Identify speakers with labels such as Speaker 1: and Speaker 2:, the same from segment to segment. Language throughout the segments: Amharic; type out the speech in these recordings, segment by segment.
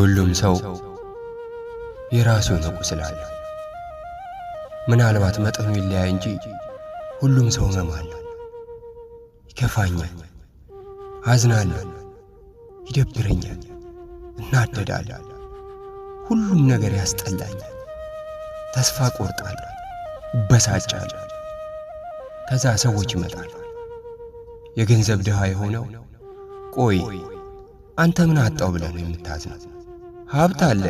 Speaker 1: ሁሉም ሰው የራሱ የሆነ ቁስል አለ። ምናልባት መጠኑ ይለያይ እንጂ ሁሉም ሰው ህመም አለው። ይከፋኛል፣ አዝናለሁ፣ ይደብረኛል፣ እናደዳለሁ። ሁሉም ነገር ያስጠላኛል። ተስፋ ቆርጣለሁ፣ እበሳጫለሁ። ከዛ ሰዎች ይመጣሉ። የገንዘብ ድሃ የሆነው ቆይ አንተ ምን አጣው ብለህ ነው የምታዝነው? ሀብት አለ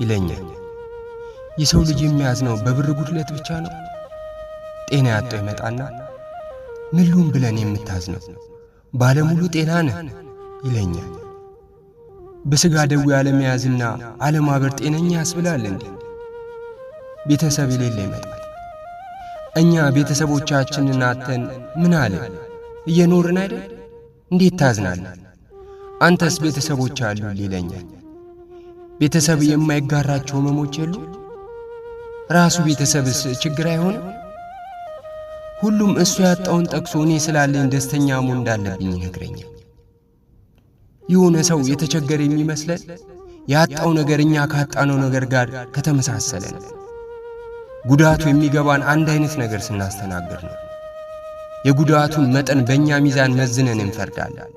Speaker 1: ይለኛል። የሰው ልጅ የሚያዝነው በብር ጉድለት ብቻ ነው? ጤና ያጣው ይመጣና ምን ልሁን ብለን የምታዝነው? ባለሙሉ ጤና ነህ ይለኛል። በስጋ ደዌ ያለመያዝና አለማበር ጤነኛ ያስብላል እንዴ? ቤተሰብ የሌለ ይመጣል። እኛ ቤተሰቦቻችንን አጥተን ምን አለ እየኖርን አይደል? እንዴት ታዝናለህ? አንተስ ቤተሰቦች አሉ ይለኛል። ቤተሰብ የማይጋራቸው ህመሞች የሉ? ራሱ ቤተሰብስ ችግር አይሆንም? ሁሉም እሱ ያጣውን ጠቅሶ እኔ ስላለኝ ደስተኛ መሆን እንዳለብኝ ይነግረኛል። የሆነ ሰው የተቸገረ የሚመስለን ያጣው ነገር እኛ ካጣነው ነገር ጋር ከተመሳሰለ ነው። ጉዳቱ የሚገባን አንድ አይነት ነገር ስናስተናግድ ነው። የጉዳቱን መጠን በእኛ ሚዛን መዝነን እንፈርዳለን።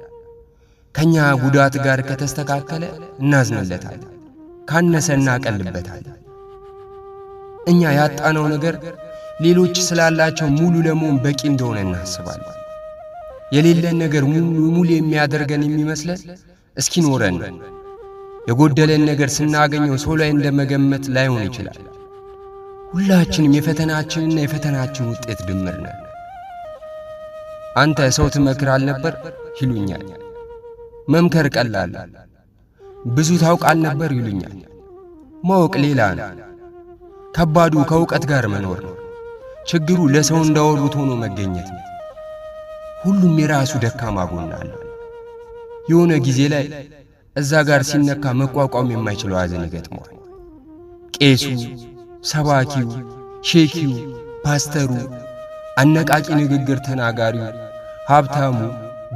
Speaker 1: ከኛ ጉዳት ጋር ከተስተካከለ እናዝንለታለን፣ ካነሰ እናቀልበታለን። እኛ ያጣነው ነገር ሌሎች ስላላቸው ሙሉ ለመሆን በቂ እንደሆነ እናስባለን። የሌለን ነገር ሙሉ የሚያደርገን የሚመስለን እስኪኖረን ነው። የጎደለን ነገር ስናገኘው ሰው ላይ እንደመገመት ላይሆን ይችላል። ሁላችንም የፈተናችንና የፈተናችን ውጤት ድምር ነን። አንተ ሰው ትመክር አልነበር ይሉኛል። መምከር ቀላል፣ ብዙ ታውቃል ነበር ይሉኛል። ማወቅ ሌላ ነው። ከባዱ ከእውቀት ጋር መኖር ነው። ችግሩ ለሰው እንዳወሩት ሆኖ መገኘት ነው። ሁሉም የራሱ ደካማ ጎን አለው። የሆነ ጊዜ ላይ እዛ ጋር ሲነካ መቋቋም የማይችለው ሐዘን ይገጥመዋል። ቄሱ፣ ሰባኪው፣ ሼኪው፣ ፓስተሩ፣ አነቃቂ ንግግር ተናጋሪው፣ ሀብታሙ፣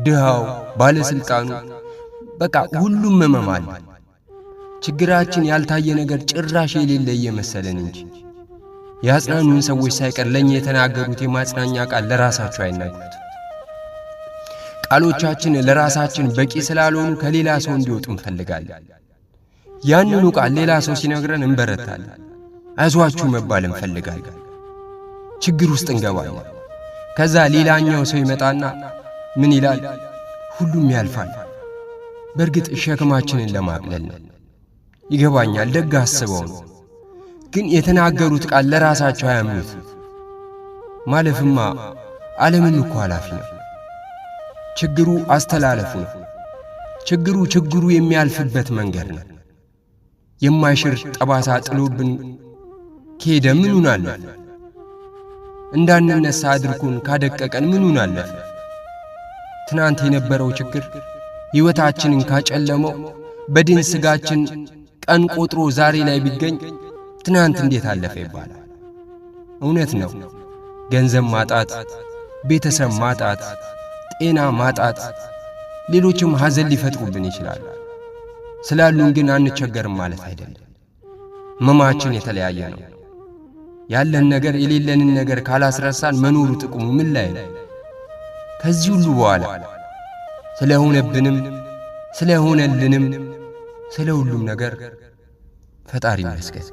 Speaker 1: ድሃው፣ ባለስልጣኑ፣ በቃ ሁሉም ህመም አለ። ችግራችን ያልታየ ነገር ጭራሽ የሌለ እየመሰለን እንጂ ያጽናኑን ሰዎች ሳይቀር ለኛ የተናገሩት የማጽናኛ ቃል ለራሳቸው አይናገሩት። ቃሎቻችን ለራሳችን በቂ ስላልሆኑ ከሌላ ሰው እንዲወጡ እንፈልጋለን። ያንኑ ቃል ሌላ ሰው ሲነግረን እንበረታለን። አይዟችሁ መባል እንፈልጋለን። ችግር ውስጥ እንገባለን። ከዛ ሌላኛው ሰው ይመጣና ምን ይላል? ሁሉም ያልፋል። በእርግጥ ሸክማችንን ለማቅለል ነው። ይገባኛል፣ ደግ አስበው ነው። ግን የተናገሩት ቃል ለራሳቸው አያምኑት። ማለፍማ ዓለምን እኮ ኃላፊ ነው። ችግሩ አስተላለፉ ነው። ችግሩ የሚያልፍበት መንገድ ነው። የማይሽር ጠባሳ ጥሎብን ከሄደ ምኑን አለፈ? እንዳንነሳ አድርጎን ካደቀቀን ምኑን አለፈ? ትናንት የነበረው ችግር ሕይወታችንን ካጨለመው በድን ስጋችን ቀን ቆጥሮ ዛሬ ላይ ቢገኝ ትናንት እንዴት አለፈ ይባላል። እውነት ነው። ገንዘብ ማጣት፣ ቤተሰብ ማጣት፣ ጤና ማጣት፣ ሌሎችም ሐዘን ሊፈጥሩብን ይችላሉ። ስላሉን ግን አንቸገርም ማለት አይደለም። ህመማችን የተለያየ ነው። ያለን ነገር የሌለንን ነገር ካላስረሳን መኖሩ ጥቅሙ ምን ላይ ነው? ከዚህ ሁሉ በኋላ ስለሆነብንም ስለሆነልንም ስለ ሁሉም ነገር ፈጣሪ ይመስገን።